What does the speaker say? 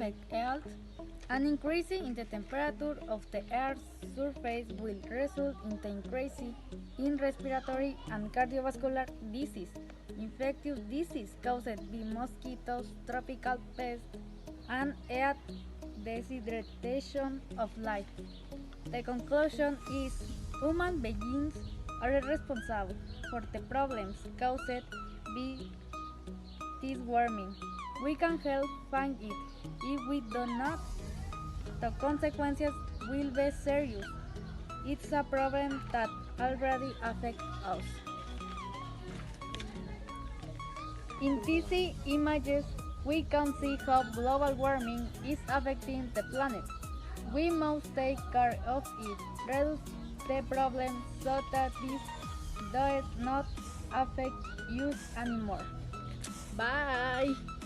affect health. An increase in the temperature of the Earth's surface will result in the increase in respiratory and cardiovascular disease, infectious disease caused by mosquitoes, tropical pests, and heat dehydration of life. The conclusion is human beings are responsible for the problems caused by this warming. We can help find it. If we do not, the consequences will be serious. It's a problem that already affects us. In these images, we can see how global warming is affecting the planet. We must take care of it, reduce the problem so that this does not affect us anymore. Bye!